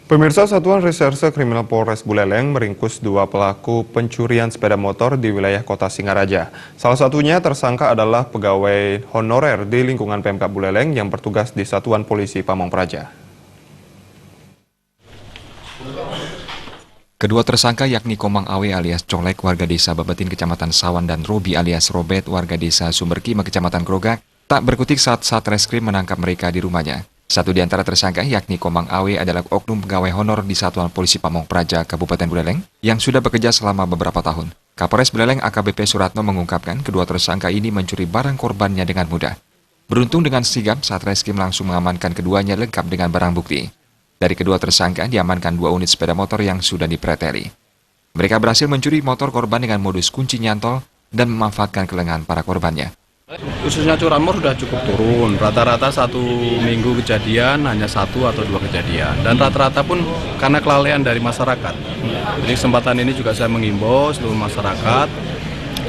Pemirsa, Satuan Reserse Kriminal Polres Buleleng meringkus 2 pelaku pencurian sepeda motor di wilayah Kota Singaraja. Salah satunya tersangka adalah pegawai honorer di lingkungan Pemkab Buleleng yang bertugas di Satuan Polisi Pamong Praja. Kedua tersangka yakni Komang Awe alias Colek warga desa Babetin Kecamatan Sawan dan Robi alias Robet warga desa Sumberkima Kecamatan Grogak tak berkutik saat Satreskrim menangkap mereka di rumahnya. Satu di antara tersangka yakni Komang Awe adalah oknum pegawai honor di Satuan Polisi Pamong Praja Kabupaten Buleleng yang sudah bekerja selama beberapa tahun. Kapolres Buleleng AKBP Suratno mengungkapkan kedua tersangka ini mencuri barang korbannya dengan mudah. Beruntung dengan sigap, Satreskrim langsung mengamankan keduanya lengkap dengan barang bukti. Dari kedua tersangka diamankan 2 unit sepeda motor yang sudah dipreteli. Mereka berhasil mencuri motor korban dengan modus kunci nyantol dan memanfaatkan kelengahan para korbannya. Khususnya curanmor sudah cukup turun, rata-rata 1 minggu kejadian hanya 1 atau 2 kejadian. Dan rata-rata pun karena kelalaian dari masyarakat. Jadi kesempatan ini juga saya menghimbau seluruh masyarakat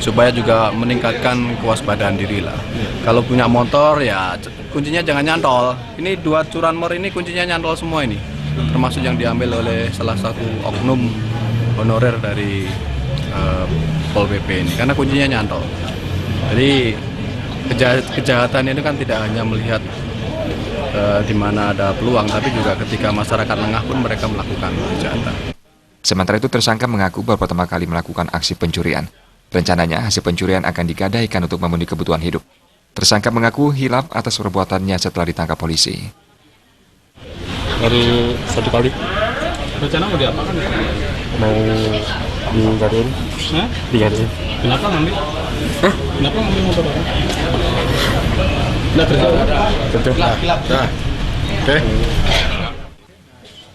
supaya juga meningkatkan kewaspadaan diri lah. Kalau punya motor ya kuncinya jangan nyantol. Ini 2 curanmor ini kuncinya nyantol semua ini. Termasuk yang diambil oleh salah satu oknum honorer dari Pol PP ini karena kuncinya nyantol. Jadi kejahatan ini kan tidak hanya melihat di mana ada peluang, tapi juga ketika masyarakat lengah pun mereka melakukan kejahatan. Sementara itu tersangka mengaku baru pertama kali melakukan aksi pencurian. Rencananya hasil pencurian akan digadaikan untuk memenuhi kebutuhan hidup. Tersangka mengaku hilaf atas perbuatannya setelah ditangkap polisi. Baru 1 kali. Rencana mau diapakan? Mau digadain. Digadain. Kenapa ngambil? Hah? Kenapa ngambil motor orang? Nggak kerja. Betul. Oke.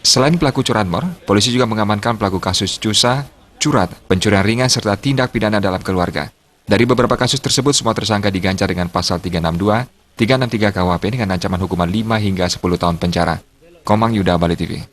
Selain pelaku curanmor, polisi juga mengamankan pelaku kasus cusa, curat, pencurian ringan serta tindak pidana dalam keluarga. Dari beberapa kasus tersebut, semua tersangka diganjar dengan pasal 362, 363 KUHP dengan ancaman hukuman 5 hingga 10 tahun penjara. Komang Yuda, Bali TV.